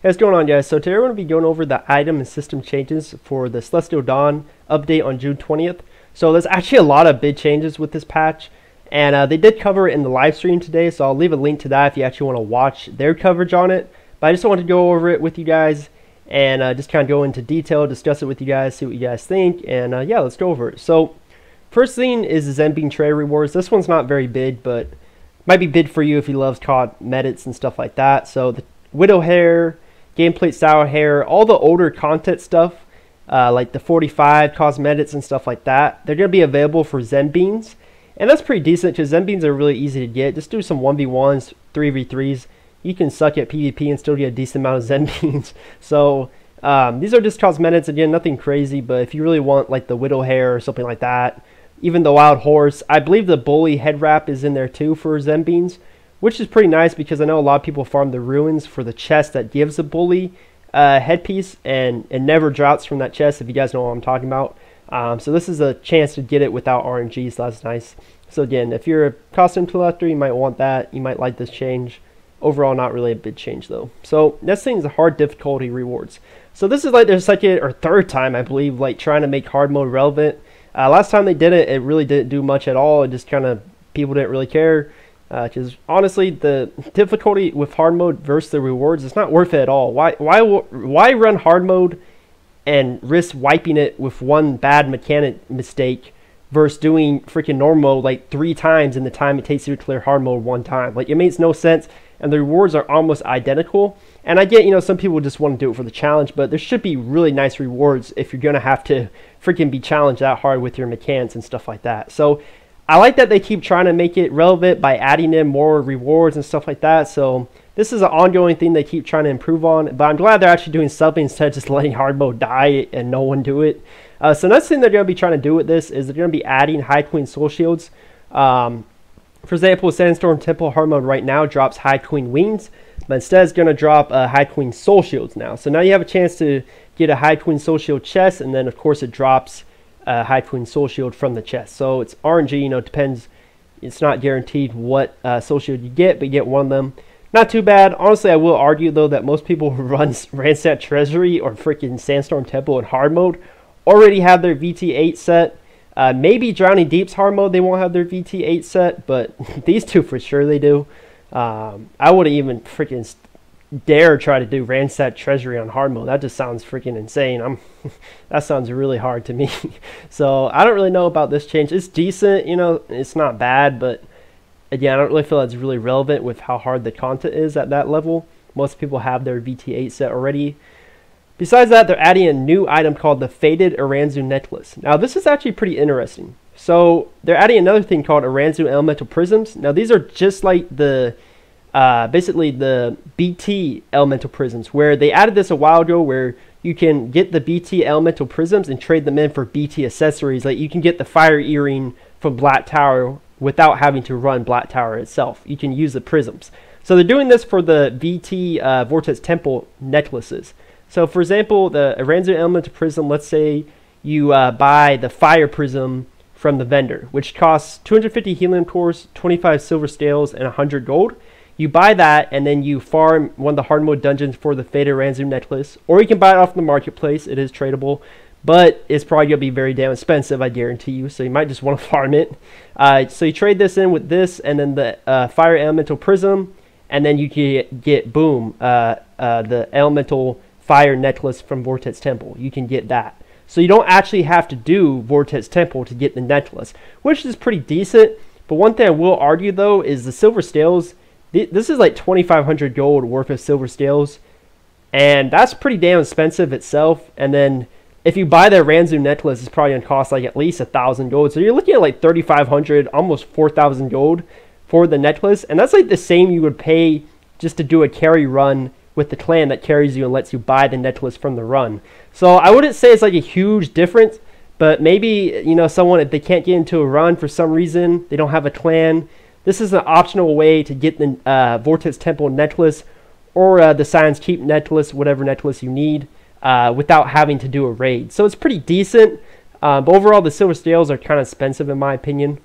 Hey, what's going on, guys? So today we're going to be going over the item and system changes for the Celestial Dawn update on June 20th. So there's actually a lot of big changes with this patch, and they did cover it in the live stream today, so I'll leave a link to that if you actually want to watch their coverage on it. But I just wanted to go over it with you guys and just kind of go into detail, discuss it with you guys, see what you guys think, and yeah, let's go over it. So first thing is the Zenbean Tray rewards. This one's not very big, but might be big for you if you love cosmetics and stuff like that. So the Widow Hair, Gameplate Style Hair, all the older content stuff, like the 45 cosmetics and stuff like that, they're going to be available for Zenbeans. And that's pretty decent because Zenbeans are really easy to get. Just do some 1v1s, 3v3s. You can suck at PvP and still get a decent amount of Zenbeans. So these are just cosmetics. Again, nothing crazy, but if you really want like the Widow Hair or something like that, even the Wild Horse, I believe the Bully head wrap is in there too for Zenbeans, which is pretty nice because I know a lot of people farm the ruins for the chest that gives a Bully headpiece, and it never drops from that chest, if you guys know what I'm talking about. So this is a chance to get it without RNG, so that's nice. So again, if you're a costume collector, you might want that. You might like this change. Overall, not really a big change though. So next thing is the hard difficulty rewards. So this is like their second or third time, I believe, like trying to make hard mode relevant. Last time they did it, it really didn't do much at all. It just kind of, people didn't really care. Because honestly, the difficulty with hard mode versus the rewards, it's not worth it at all. Why run hard mode and risk wiping it with one bad mechanic mistake versus doing freaking normal mode like 3 times in the time it takes you to clear hard mode 1 time? Like, it makes no sense, and the rewards are almost identical. And I get, you know, some people just want to do it for the challenge, but there should be really nice rewards if you're going to have to freaking be challenged that hard with your mechanics and stuff like that. So I like that they keep trying to make it relevant by adding in more rewards and stuff like that. So this is an ongoing thing they keep trying to improve on. But I'm glad they're actually doing something instead of just letting hard mode die and no one do it. So next thing they're going to be trying to do with this is they're going to be adding High Queen Soul Shields. For example, Sandstorm Temple hard mode right now drops High Queen Wings, but instead it's going to drop High Queen Soul Shields now. So now you have a chance to get a High Queen Soul Shield chest, and then of course it drops High Queen Soul Shield from the chest. So it's RNG, you know, it depends. It's not guaranteed what Soul Shield you get, but you get one of them. Not too bad. Honestly, I will argue though that most people who run Ransack Treasury or freaking Sandstorm Temple in hard mode already have their VT8 set. Maybe Drowning Deep's hard mode they won't have their VT8 set, but these two for sure they do. I wouldn't even freaking dare try to do Ransack Treasury on hard mode. That just sounds freaking insane. That sounds really hard to me. So I don't really know about this change. It's decent, you know, it's not bad, but again, I don't really feel it's really relevant with how hard the content is at that level. Most people have their VT8 set already. Besides that, they're adding a new item called the Faded Aranzu Necklace. Now this is actually pretty interesting. So they're adding another thing called Aranzu Elemental Prisms. Now these are just like the basically the BT elemental prisms, where they added this a while ago where you can get the BT elemental prisms and trade them in for BT accessories. Like you can get the fire earring from Black Tower without having to run Black Tower itself. You can use the prisms. So they're doing this for the BT Vortex Temple necklaces. So for example, the Aranzu elemental prism, let's say you buy the fire prism from the vendor, which costs 250 helium cores, 25 silver scales, and 100 gold. You buy that, and then you farm one of the hard mode dungeons for the Faded Aranzu necklace, or you can buy it off the marketplace. It is tradable, but it's probably going to be very damn expensive, I guarantee you, so you might just want to farm it. So you trade this in with this, and then the Fire Elemental Prism, and then you can get boom, the Elemental Fire Necklace from Vortex Temple. You can get that. So you don't actually have to do Vortex Temple to get the necklace, which is pretty decent. But one thing I will argue, though, is the silver scales. This is like 2,500 gold worth of silver scales, and that's pretty damn expensive itself. And then if you buy the Aranzu necklace, it's probably gonna cost like at least 1,000 gold. So you're looking at like 3,500, almost 4,000 gold for the necklace, and that's like the same you would pay just to do a carry run with the clan that carries you and lets you buy the necklace from the run. So I wouldn't say it's like a huge difference, but maybe, you know, someone, if they can't get into a run for some reason, they don't have a clan, this is an optional way to get the Vortex Temple necklace or the Science Keep necklace, whatever necklace you need, without having to do a raid. So it's pretty decent, but overall the silver scales are kind of expensive in my opinion.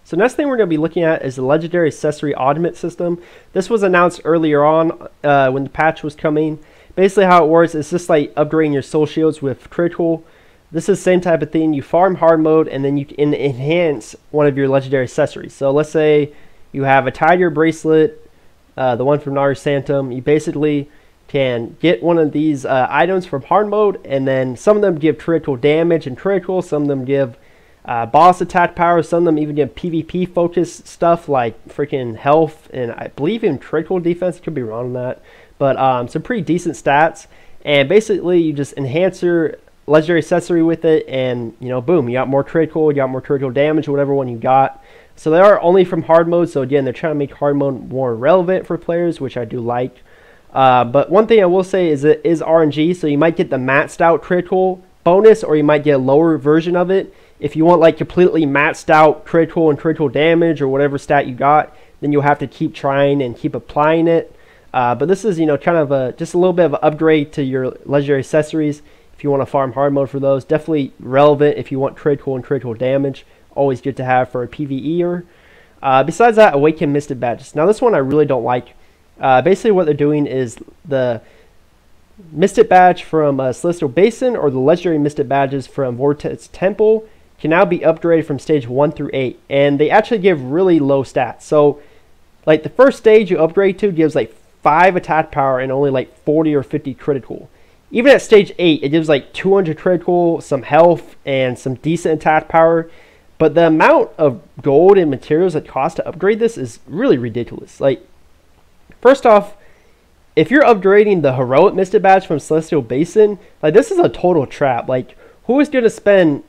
So next thing we're going to be looking at is the Legendary Accessory Augment System. This was announced earlier on when the patch was coming. basically how it works is just like upgrading your soul shields with critical. This is the same type of thing. You farm hard mode and then you can enhance one of your legendary accessories. So let's say you have a tiger bracelet, the one from Naru Santum. You basically can get one of these items from hard mode, and then some of them give critical damage and critical, some of them give boss attack power, some of them even give PvP focused stuff like freaking health, and I believe in critical defense. Could be wrong on that, but some pretty decent stats. And basically you just enhance your legendary accessory with it, and you know, boom, you got more critical, you got more critical damage, whatever one you got. So they are only from hard mode, so again, they're trying to make hard mode more relevant for players, which I do like. But one thing I will say is it is RNG, so you might get the maxed out critical bonus, or you might get a lower version of it. If you want like completely maxed out critical and critical damage or whatever stat you got, then you'll have to keep trying and keep applying it. But this is, you know, kind of just a little bit of an upgrade to your legendary accessories. If you want to farm hard mode for those, definitely relevant if you want critical and critical damage. Always good to have for a PvEer. Besides that, Awakened Misted Badges. Now this one I really don't like. Basically what they're doing is the Misted Badge from Celestial Basin or the Legendary Misted Badges from Vortex Temple can now be upgraded from stage 1 through 8. And they actually give really low stats. So like the first stage you upgrade to gives like 5 attack power and only like 40 or 50 critical. Even at stage 8, it gives like 200 critical, some health, and some decent attack power. But the amount of gold and materials it costs to upgrade this is really ridiculous. Like, first off, if you're upgrading the Heroic Misted Badge from Celestial Basin, like this is a total trap. Like, who is going to spend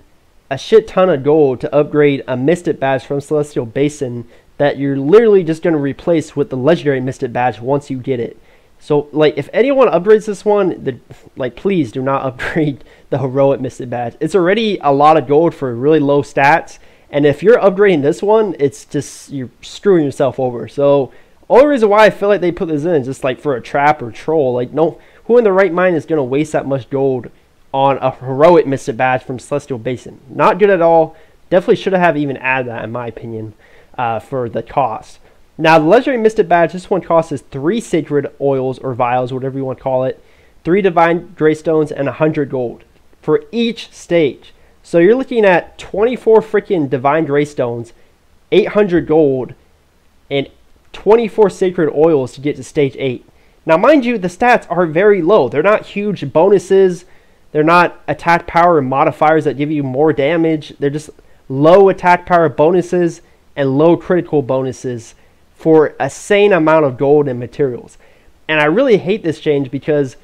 a shit ton of gold to upgrade a Misted Badge from Celestial Basin that you're literally just going to replace with the Legendary Misted Badge once you get it? So, like, if anyone upgrades this one, like, please do not upgrade the Heroic Misted Badge. It's already a lot of gold for really low stats, and if you're upgrading this one, it's just, you're screwing yourself over. So, only reason why I feel like they put this in is just, like, for a trap or troll. Like, no, who in their right mind is going to waste that much gold on a Heroic Misted Badge from Celestial Basin? Not good at all. Definitely should have even added that, in my opinion, for the cost. Now, the Legendary Misted Badge, this one costs us 3 Sacred Oils or Vials, whatever you want to call it, 3 Divine Greystones, and 100 gold for each stage. So you're looking at 24 freaking Divine Greystones, 800 gold, and 24 Sacred Oils to get to stage 8. Now, mind you, the stats are very low. They're not huge bonuses. They're not attack power modifiers that give you more damage. They're just low attack power bonuses and low critical bonuses for a sane amount of gold and materials. And I really hate this change because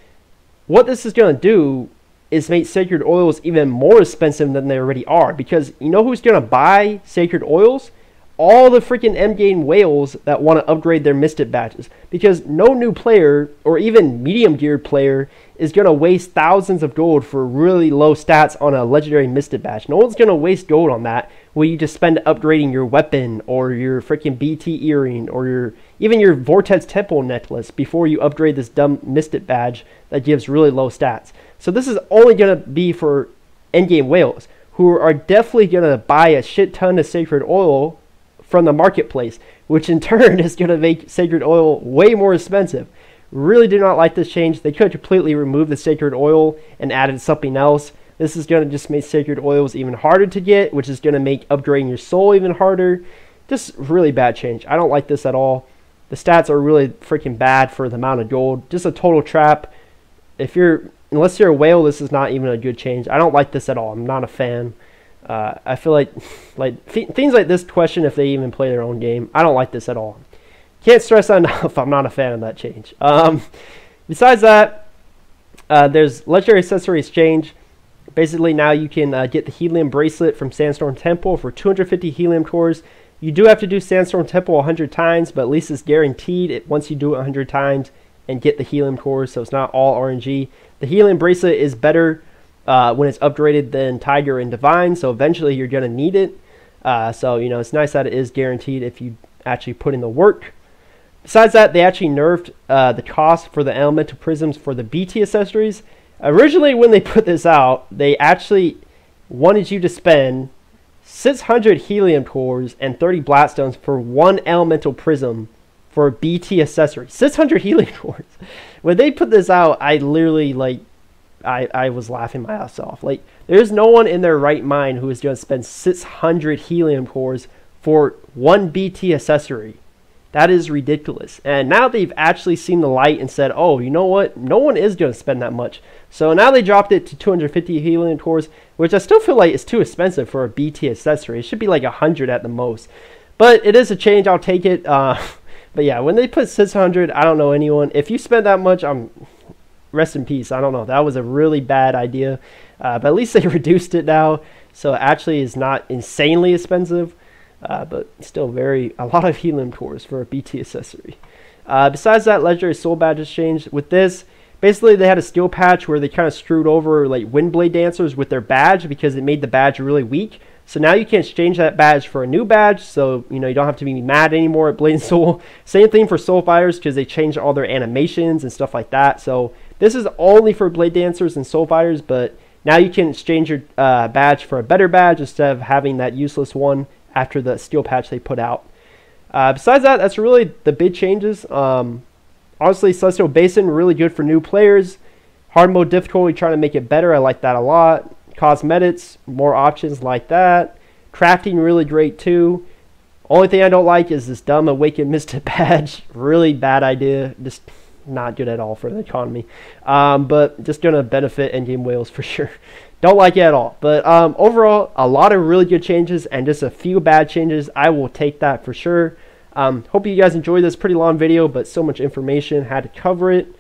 what this is going to do is make Sacred Oils even more expensive than they already are. Because you know who's going to buy Sacred Oils? All the freaking endgame whales that want to upgrade their Misted Badges. Because no new player, or even medium geared player, is going to waste thousands of gold for really low stats on a Legendary Misted Badge. No one's going to waste gold on that, where you just spend upgrading your weapon, or your freaking BT earring, or even your Vortex Temple necklace before you upgrade this dumb Misted Badge that gives really low stats. So this is only going to be for endgame whales, who are definitely going to buy a shit ton of Sacred Oil from the marketplace, which in turn is going to make Sacred Oil way more expensive. Really do not like this change. They could completely remove the Sacred Oil and added something else. This is going to just make Sacred Oils even harder to get, which is going to make upgrading your soul even harder. Just really bad change. I don't like this at all. The stats are really freaking bad for the amount of gold. Just a total trap. Unless you're a whale, this is not even a good change. I don't like this at all. I'm not a fan. I feel like things like this question if they even play their own game. I don't like this at all. Can't stress that enough. I'm not a fan of that change. Besides that, there's Legendary Accessory Exchange. Basically, now you can get the Helium Bracelet from Sandstorm Temple for 250 Helium cores. You do have to do Sandstorm Temple 100 times, but at least it's guaranteed once you do it 100 times and get the Helium cores, so it's not all RNG. The Helium Bracelet is better when it's upgraded than Tiger and Divine, so eventually you're going to need it. So, you know, it's nice that it is guaranteed if you actually put in the work. Besides that, they actually nerfed the cost for the Elemental Prisms for the BT accessories. Originally, when they put this out, they actually wanted you to spend 600 Helium cores and 30 Blackstones for one Elemental Prism for BT accessory. 600 Helium cores. when they put this out, I literally like I was laughing my ass off. Like, there's no one in their right mind who is going to spend 600 helium cores for one BT accessory. That is ridiculous. And now they've actually seen the light and said, oh, you know what? No one is going to spend that much. So now they dropped it to 250 helium cores, which I still feel like is too expensive for a BT accessory. It should be like 100 at the most. But it is a change. I'll take it. But yeah, when they put 600, I don't know anyone. If you spend that much, rest in peace. I don't know. That was a really bad idea. But at least they reduced it now. So it actually is not insanely expensive. But still a lot of helium cores for a BT accessory. Besides that, legendary soul badges changed. With this, basically they had a skill patch where they kind of screwed over like Windblade dancers with their badge because it made the badge really weak. So now you can exchange that badge for a new badge, so you don't have to be mad anymore at Blade and Soul. Same thing for Soul Fighters because they changed all their animations and stuff like that. So this is only for Blade Dancers and Soul Fighters, but now you can exchange your badge for a better badge instead of having that useless one after the skill patch they put out. Besides that, that's really the big changes. Honestly, Celestial Basin, really good for new players. Hard mode difficulty, trying to make it better. I like that a lot. Cosmetics, more options like that. Crafting, really great too. Only thing I don't like is this dumb Awakened Mystic badge. Really bad idea. Just not good at all for the economy. But just going to benefit endgame whales for sure. Don't like it at all. But overall, a lot of really good changes and just a few bad changes. I will take that for sure. Hope you guys enjoyed this pretty long video, but so much information, had to cover it.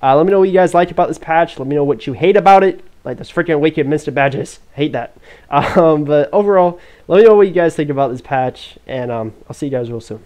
Let me know what you guys like about this patch. Let me know what you hate about it. Like those freaking Awakened Mystic badges. Hate that. But overall, let me know what you guys think about this patch. And I'll see you guys real soon.